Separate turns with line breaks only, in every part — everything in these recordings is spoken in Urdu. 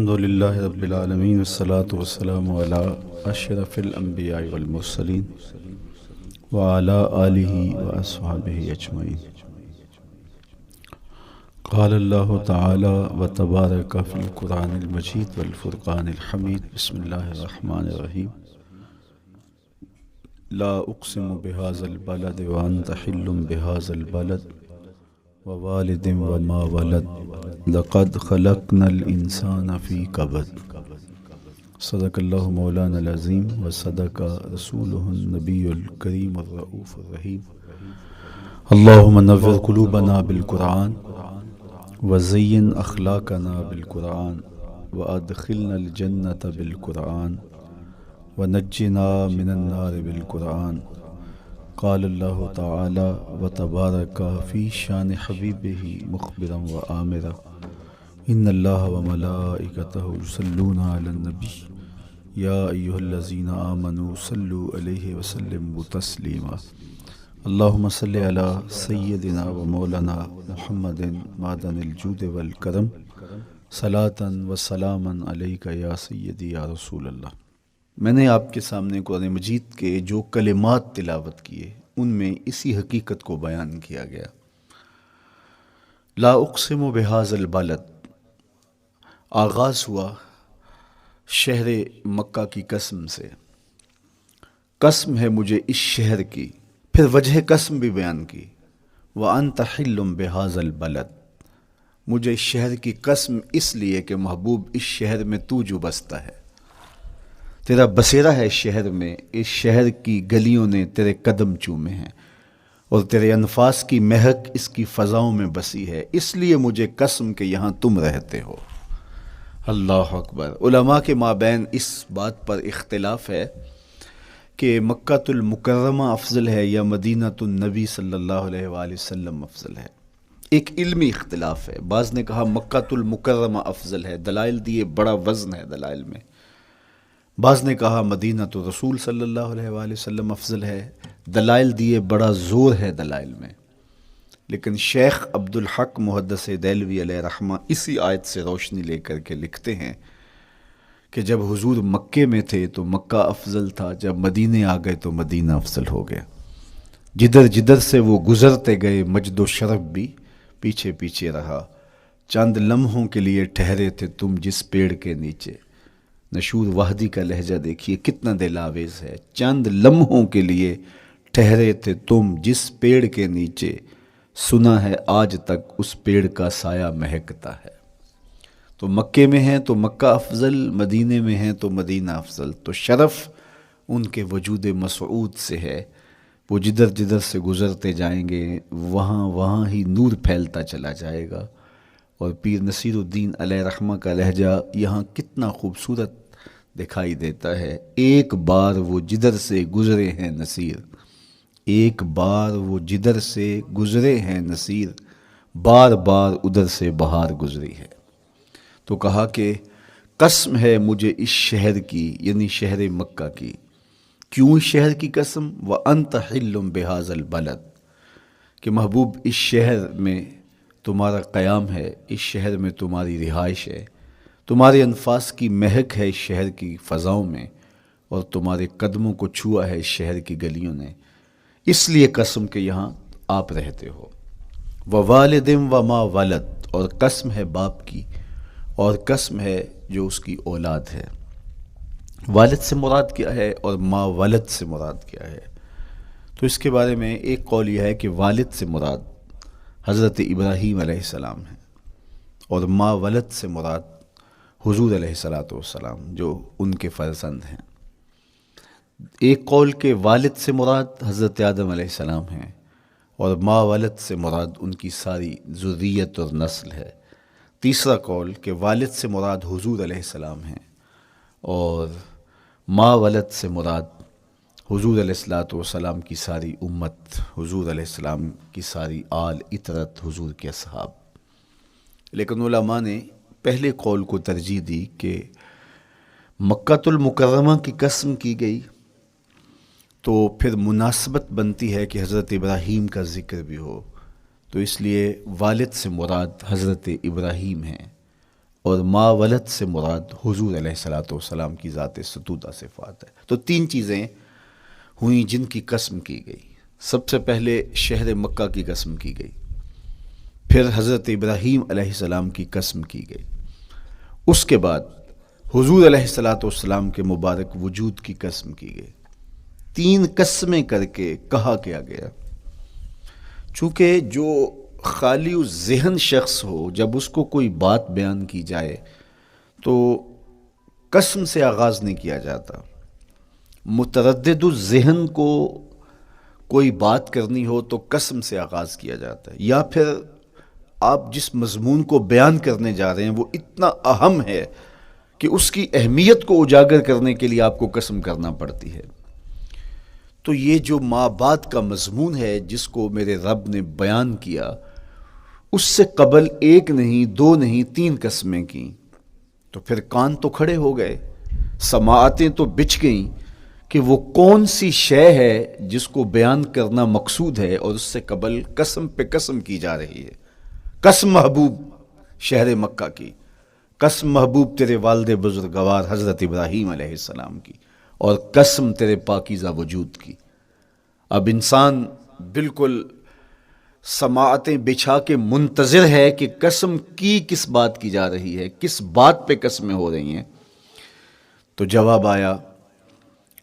الحمد للہ رب العالمین والصلاة والسلام علی اشرف الانبیاء والمرسلین وعلی آلہ واصحابہ اجمعین۔ قال اللہ تعالی وتبارک فی القرآن المجید والفرقان الحمید۔ بسم اللہ الرحمن الرحیم۔ لا اقسم بہذا البلد وانت حل بہذا البلد ووالد وما ولد لقد خلقنا الانسان فی کبد۔ صدق اللہ مولانا العظیم وصدق رسولہ النبی الکریم الرؤوف الرحیم۔ اللہم نور قلوبنا بالقرآن وزین اخلاقنا بالقرآن وادخلنا الجنۃ بالقرآن ونجنا من النار بالقرآن۔ قال اللہ تعالی وتبارک فی شان حبیبہ مخبرا وآمرا ان اللہ وملائکتہ یصلون علی النبی یا ایہا الذین آمنوا صلوا علیہ وسلموا تسلیما۔ اللہم صلی علی سیدنا و مولانا محمد معدن الجود والکرم صلاۃ و سلاما علیک یا سیدی یا رسول اللہ۔ میں نے آپ کے سامنے قرآن مجید کے جو کلمات تلاوت کیے ان میں اسی حقیقت کو بیان کیا گیا۔ لا اقسم بہذا البلد، آغاز ہوا شہر مکہ کی قسم سے، قسم ہے مجھے اس شہر کی، پھر وجہ قسم بھی بیان کی، وانت حل بہذا البلد، مجھے اس شہر کی قسم اس لیے کہ محبوب اس شہر میں تو جو بستا ہے، تیرا بسیرا ہے اس شہر میں، اس شہر کی گلیوں نے تیرے قدم چومے ہیں اور تیرے انفاس کی مہک اس کی فضاؤں میں بسی ہے، اس لیے مجھے قسم کہ یہاں تم رہتے ہو۔ اللہ اکبر۔ علماء کے مابین اس بات پر اختلاف ہے کہ مکہ المکرمہ افضل ہے یا مدینہ النبی صلی اللہ علیہ وآلہ وسلم افضل ہے۔ ایک علمی اختلاف ہے، بعض نے کہا مکہ المکرمہ افضل ہے، دلائل دیے، بڑا وزن ہے دلائل میں۔ بعض نے کہا مدینہ الرسول صلی اللہ علیہ وآلہ وسلم افضل ہے، دلائل دیے، بڑا زور ہے دلائل میں۔ لیکن شیخ عبدالحق محدث دہلوی علیہ رحمہ اسی آیت سے روشنی لے کر کے لکھتے ہیں کہ جب حضور مکے میں تھے تو مکہ افضل تھا، جب مدینے آ گئے تو مدینہ افضل ہو گیا۔ جدھر جدھر سے وہ گزرتے گئے مجد و شرف بھی پیچھے پیچھے رہا، چند لمحوں کے لیے ٹھہرے تھے تم جس پیڑ کے نیچے۔ نشور وحدی کا لہجہ دیکھیے کتنا دل آویز ہے، چند لمحوں کے لیے ٹھہرے تھے تم جس پیڑ کے نیچے، سنا ہے آج تک اس پیڑ کا سایہ مہکتا ہے۔ تو مکے میں ہیں تو مکہ افضل، مدینے میں ہیں تو مدینہ افضل۔ تو شرف ان کے وجود مسعود سے ہے، وہ جدھر جدھر سے گزرتے جائیں گے وہاں ہی نور پھیلتا چلا جائے گا۔ اور پیر نصیر الدین علیہ رحمہ کا لہجہ یہاں کتنا خوبصورت دکھائی دیتا ہے۔ ایک بار وہ جدھر سے گزرے ہیں نصیر، ایک بار وہ جدھر سے گزرے ہیں نصیر، بار بار ادھر سے بہار گزری ہے۔ تو کہا کہ قسم ہے مجھے اس شہر کی، یعنی شہر مکہ کی۔ کیوں اس شہر کی قسم؟ وَأَنْتَ حِلٌّ بِهَذَا الْبَلَدِ، کہ محبوب اس شہر میں تمہارا قیام ہے، اس شہر میں تمہاری رہائش ہے، تمہارے انفاس کی مہک ہے اس شہر کی فضاؤں میں، اور تمہارے قدموں کو چھوا ہے اس شہر کی گلیوں نے، اس لیے قسم کہ یہاں آپ رہتے ہو۔ وَوَالِدٍ وَمَا وَلَدَ، اور قسم ہے باپ کی، اور قسم ہے جو اس کی اولاد ہے۔ والد سے مراد کیا ہے اور ما ولد سے مراد کیا ہے؟ تو اس کے بارے میں ایک قول یہ ہے کہ والد سے مراد حضرت ابراہیم علیہ السلام ہے، اور ما ولد سے مراد حضور علیہ السلام جو ان کے فرزند ہیں۔ ایک قول کہ والد سے مراد حضرت آدم علیہ السلام ہیں، اور ما ولد سے مراد ان کی ساری ذریت اور نسل ہے۔ تیسرا قول کہ والد سے مراد حضور علیہ السلام ہیں، اور ما ولد سے مراد حضور علیہ السلام کی ساری امت، حضور علیہ السلام کی ساری آل اطرت، حضور کے اصحاب۔ لیکن علماء نے پہلے قول کو ترجیح دی کہ مکہ المکرمہ کی قسم کی گئی تو پھر مناسبت بنتی ہے کہ حضرت ابراہیم کا ذکر بھی ہو، تو اس لیے والد سے مراد حضرت ابراہیم ہیں، اور ما ولد سے مراد حضور علیہ الصلوۃ والسلام کی ذات ستودہ صفات ہے۔ تو تین چیزیں ہوئیں جن کی قسم کی گئی۔ سب سے پہلے شہر مکہ کی قسم کی گئی، پھر حضرت ابراہیم علیہ السلام کی قسم کی گئی، اس کے بعد حضور علیہ الصلوۃ والسلام کے مبارک وجود کی قسم کی گئی۔ تین قسمیں کر کے کہا کیا گیا، چونکہ جو خالی ذہن شخص ہو، جب اس کو کوئی بات بیان کی جائے تو قسم سے آغاز نہیں کیا جاتا۔ متردد الذہن کو کوئی بات کرنی ہو تو قسم سے آغاز کیا جاتا ہے، یا پھر آپ جس مضمون کو بیان کرنے جا رہے ہیں وہ اتنا اہم ہے کہ اس کی اہمیت کو اجاگر کرنے کے لیے آپ کو قسم کرنا پڑتی ہے۔ تو یہ جو ماں بعد کا مضمون ہے جس کو میرے رب نے بیان کیا، اس سے قبل ایک نہیں، دو نہیں، تین قسمیں کیں، تو پھر کان تو کھڑے ہو گئے، سماعتیں تو بچھ گئیں کہ وہ کون سی شے ہے جس کو بیان کرنا مقصود ہے، اور اس سے قبل قسم پہ قسم کی جا رہی ہے۔ قسم محبوب شہر مکہ کی، قسم محبوب تیرے والد بزرگوار حضرت ابراہیم علیہ السلام کی، اور قسم تیرے پاکیزہ وجود کی۔ اب انسان بالکل سماعتیں بچھا کے منتظر ہے کہ قسم کی کس بات کی جا رہی ہے، کس بات پہ قسمیں ہو رہی ہیں۔ تو جواب آیا،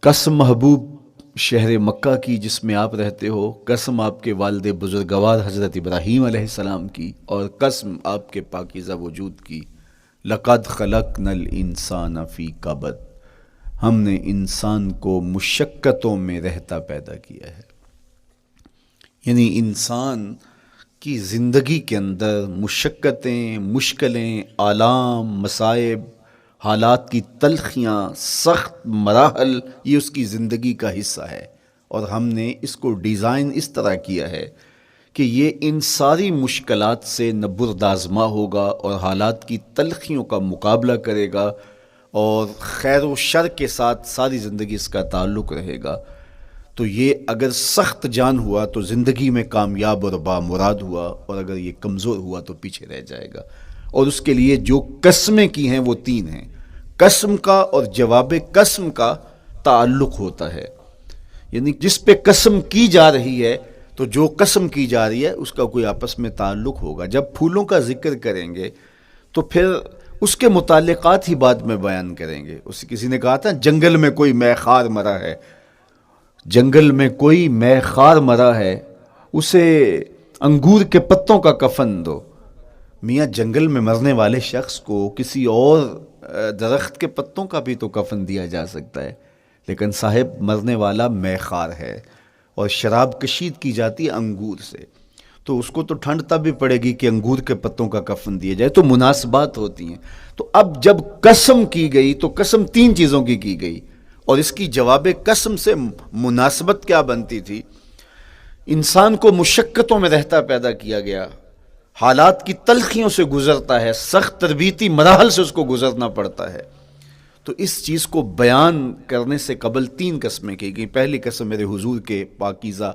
قسم محبوب شہر مکہ کی جس میں آپ رہتے ہو، قسم آپ کے والد بزرگوار حضرت ابراہیم علیہ السلام کی، اور قسم آپ کے پاکیزہ وجود کی۔ لقد خلقنا الانسان فی کبد، ہم نے انسان کو مشقتوں میں رہتا پیدا کیا ہے۔ یعنی انسان کی زندگی کے اندر مشقتیں، مشکلیں، آلام، مصائب، حالات کی تلخیاں، سخت مراحل، یہ اس کی زندگی کا حصہ ہے، اور ہم نے اس کو ڈیزائن اس طرح کیا ہے کہ یہ ان ساری مشکلات سے نہ بردآزما ہوگا اور حالات کی تلخیوں کا مقابلہ کرے گا، اور خیر و شر کے ساتھ ساری زندگی اس کا تعلق رہے گا۔ تو یہ اگر سخت جان ہوا تو زندگی میں کامیاب اور بامراد ہوا، اور اگر یہ کمزور ہوا تو پیچھے رہ جائے گا۔ اور اس کے لیے جو قسمیں کی ہیں وہ تین ہیں۔ قسم کا اور جواب قسم کا تعلق ہوتا ہے، یعنی جس پہ قسم کی جا رہی ہے تو جو قسم کی جا رہی ہے اس کا کوئی آپس میں تعلق ہوگا۔ جب پھولوں کا ذکر کریں گے تو پھر اس کے متعلقات ہی بعد میں بیان کریں گے۔ کسی نے کہا تھا جنگل میں کوئی مے خار مرا ہے، جنگل میں کوئی مے خار مرا ہے، اسے انگور کے پتوں کا کفن دو۔ میاں جنگل میں مرنے والے شخص کو کسی اور درخت کے پتوں کا بھی تو کفن دیا جا سکتا ہے، لیکن صاحب مرنے والا مے خار ہے، اور شراب کشید کی جاتی ہے انگور سے، تو اس کو تو ٹھنڈ تب بھی پڑے گی کہ انگور کے پتوں کا کفن دیا جائے۔ تو مناسبات ہوتی ہیں۔ تو اب جب قسم کی گئی تو قسم تین چیزوں کی گئی، اور اس کی جواب قسم سے مناسبت کیا بنتی تھی؟ انسان کو مشقتوں میں رہتا پیدا کیا گیا، حالات کی تلخیوں سے گزرتا ہے، سخت تربیتی مراحل سے اس کو گزرنا پڑتا ہے۔ تو اس چیز کو بیان کرنے سے قبل تین قسمیں کی گئی۔ پہلی قسم میرے حضور کے پاکیزہ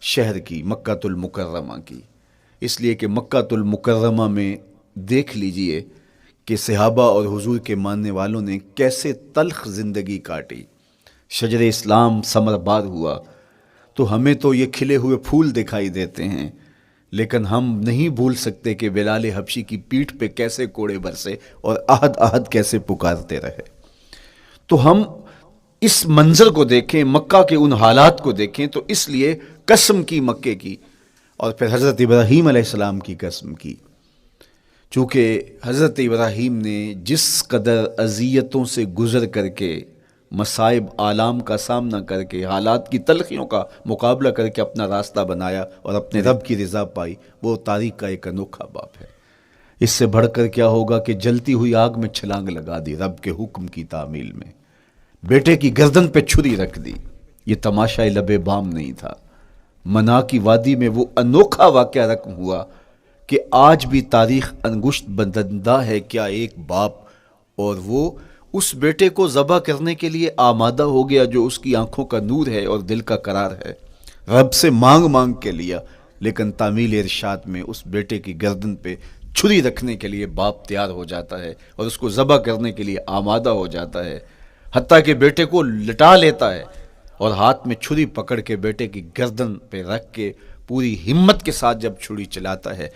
شہر کی، مکہ المکرمہ کی، اس لیے کہ مکہ المکرمہ میں دیکھ لیجئے کہ صحابہ اور حضور کے ماننے والوں نے کیسے تلخ زندگی کاٹی۔ شجر اسلام ثمر بار ہوا تو ہمیں تو یہ کھلے ہوئے پھول دکھائی دیتے ہیں، لیکن ہم نہیں بھول سکتے کہ بلال حبشی کی پیٹھ پہ کیسے کوڑے برسے اور احد احد کیسے پکارتے رہے۔ تو ہم اس منظر کو دیکھیں، مکہ کے ان حالات کو دیکھیں، تو اس لیے قسم کی مکے کی، اور پھر حضرت ابراہیم علیہ السلام کی قسم کی، چونکہ حضرت ابراہیم نے جس قدر اذیتوں سے گزر کر کے، مصائب آلام کا سامنا کر کے، حالات کی تلخیوں کا مقابلہ کر کے اپنا راستہ بنایا اور اپنے رب کی رضا پائی، وہ تاریخ کا ایک انوکھا باب ہے۔ اس سے بڑھ کر کیا ہوگا کہ جلتی ہوئی آگ میں چھلانگ لگا دی رب کے حکم کی تعمیل میں، بیٹے کی گردن پہ چھری رکھ دی۔ یہ تماشا لب بام نہیں تھا، منا کی وادی میں وہ انوکھا واقعہ رقم ہوا کہ آج بھی تاریخ انگشت بدندہ ہے کیا ایک باپ، اور وہ اس بیٹے کو ذبح کرنے کے لیے آمادہ ہو گیا جو اس کی آنکھوں کا نور ہے اور دل کا قرار ہے، رب سے مانگ مانگ کے لیا، لیکن تعمیل ارشاد میں اس بیٹے کی گردن پہ چھری رکھنے کے لیے باپ تیار ہو جاتا ہے اور اس کو ذبح کرنے کے لیے آمادہ ہو جاتا ہے، حتیٰ کہ بیٹے کو لٹا لیتا ہے اور ہاتھ میں چھری پکڑ کے بیٹے کی گردن پہ رکھ کے پوری ہمت کے ساتھ جب چھری چلاتا ہے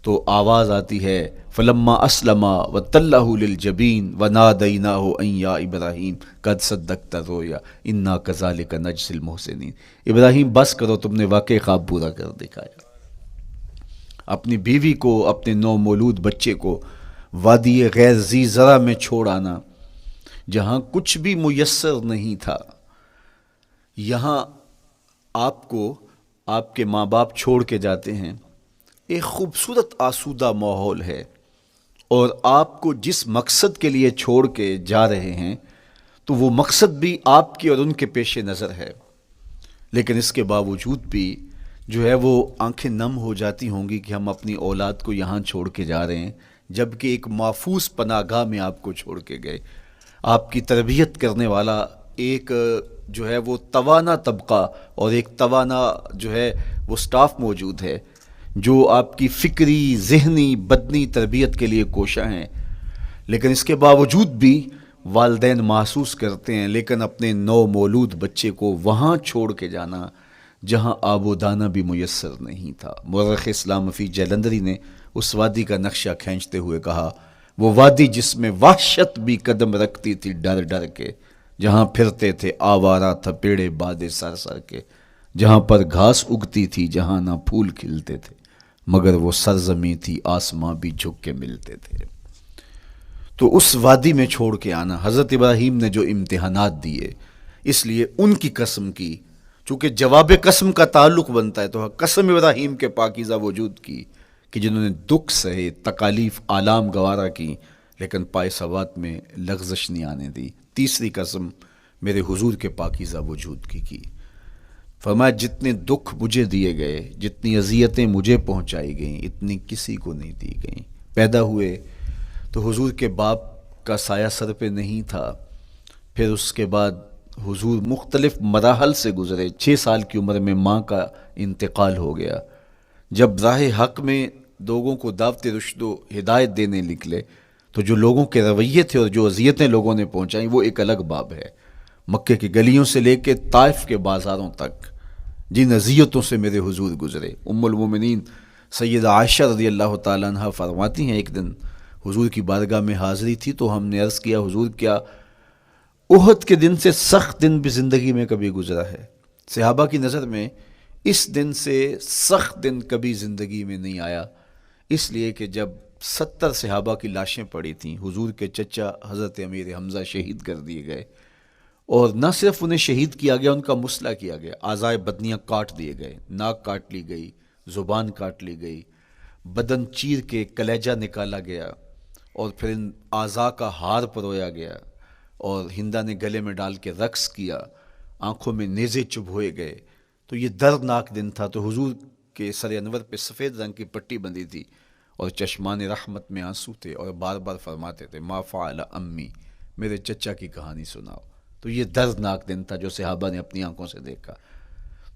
تو آواز آتی ہے فلما اسلم وتلہ للجبین ونادیناہ ان یا ابراہیم قد صدقت الرؤیا انا کذالک نجزی المحسنین۔ ابراہیم بس کرو، تم نے واقعی خواب پورا کر دکھایا۔ اپنی بیوی کو، اپنے نو مولود بچے کو وادی غیر ذی زرع میں چھوڑ آنا، جہاں کچھ بھی میسر نہیں تھا، یہاں آپ کو آپ کے ماں باپ چھوڑ کے جاتے ہیں، ایک خوبصورت آسودہ ماحول ہے، اور آپ کو جس مقصد کے لیے چھوڑ کے جا رہے ہیں تو وہ مقصد بھی آپ کی اور ان کے پیش نظر ہے، لیکن اس کے باوجود بھی جو ہے وہ آنکھیں نم ہو جاتی ہوں گی کہ ہم اپنی اولاد کو یہاں چھوڑ کے جا رہے ہیں، جبکہ ایک محفوظ پناہ گاہ میں آپ کو چھوڑ کے گئے۔ آپ کی تربیت کرنے والا ایک جو ہے وہ توانا طبقہ اور ایک توانا جو ہے وہ سٹاف موجود ہے جو آپ کی فکری، ذہنی، بدنی تربیت کے لیے کوشاں ہیں، لیکن اس کے باوجود بھی والدین محسوس کرتے ہیں لیکن اپنے نو مولود بچے کو وہاں چھوڑ کے جانا جہاں آب و دانہ بھی میسر نہیں تھا۔ مورخ اسلام فی جلندری نے اس وادی کا نقشہ کھینچتے ہوئے کہا، وہ وادی جس میں وحشت بھی قدم رکھتی تھی ڈر ڈر کے، جہاں پھرتے تھے آوارہ تھپیڑے بادے سر سر کے، جہاں پر گھاس اگتی تھی، جہاں نہ پھول کھلتے تھے، مگر وہ سرزمیں تھی آسماں بھی جھک کے ملتے تھے۔ تو اس وادی میں چھوڑ کے آنا، حضرت ابراہیم نے جو امتحانات دیے، اس لیے ان کی قسم کی، چونکہ جواب قسم کا تعلق بنتا ہے تو قسم ابراہیم کے پاکیزہ وجود کی کہ جنہوں نے دکھ سہے، تکالیف آلام گوارا کی، لیکن پائے ثبات میں لغزش نہیں آنے دی۔ تیسری قسم میرے حضور کے پاکیزہ وجود کی فرمایا جتنے دکھ مجھے دیے گئے، جتنی اذیتیں مجھے پہنچائی گئیں، اتنی کسی کو نہیں دی گئیں۔ پیدا ہوئے تو حضور کے باپ کا سایہ سر پہ نہیں تھا، پھر اس کے بعد حضور مختلف مراحل سے گزرے۔ 6 سال کی عمر میں ماں کا انتقال ہو گیا۔ جب راہ حق میں لوگوں کو دعوت رشد و ہدایت دینے نکلے تو جو لوگوں کے رویے تھے اور جو اذیتیں لوگوں نے پہنچائیں وہ ایک الگ باب ہے۔ مکے کی گلیوں سے لے کے طائف کے بازاروں تک جن اذیتوں سے میرے حضور گزرے، ام المومنین سیدہ عائشہ رضی اللہ تعالیٰ عنہ فرماتی ہیں ایک دن حضور کی بارگاہ میں حاضری تھی تو ہم نے عرض کیا حضور کیا احد کے دن سے سخت دن بھی زندگی میں کبھی گزرا ہے؟ صحابہ کی نظر میں اس دن سے سخت دن کبھی زندگی میں نہیں آیا، اس لیے کہ جب 70 صحابہ کی لاشیں پڑی تھیں، حضور کے چچا حضرت امیر حمزہ شہید کر دیے گئے، اور نہ صرف انہیں شہید کیا گیا، ان کا مسئلہ کیا گیا، اعضائے بدنیاں کاٹ دیے گئے، ناک کاٹ لی گئی، زبان کاٹ لی گئی، بدن چیر کے کلیجہ نکالا گیا، اور پھر ان اعضاء کا ہار پرویا گیا، اور ہندا نے گلے میں ڈال کے رقص کیا، آنکھوں میں نیزے چبھوئے گئے۔ تو یہ دردناک دن تھا۔ تو حضور کے سر انور پہ سفید رنگ کی پٹی بندھی تھی اور چشمان رحمت میں آنسو تھے، اور بار بار فرماتے تھے ما فعل امی، میرے چچا کی کہانی سناؤ۔ تو یہ دردناک دن تھا جو صحابہ نے اپنی آنکھوں سے دیکھا۔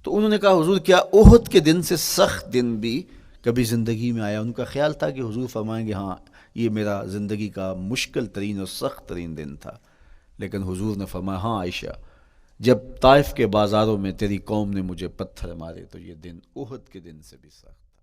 تو انہوں نے کہا حضور کیا احد کے دن سے سخت دن بھی کبھی زندگی میں آیا؟ ان کا خیال تھا کہ حضور فرمائیں گے ہاں یہ میرا زندگی کا مشکل ترین اور سخت ترین دن تھا، لیکن حضور نے فرمایا ہاں عائشہ، جب طائف کے بازاروں میں تیری قوم نے مجھے پتھر مارے تو یہ دن احد کے دن سے بھی سخت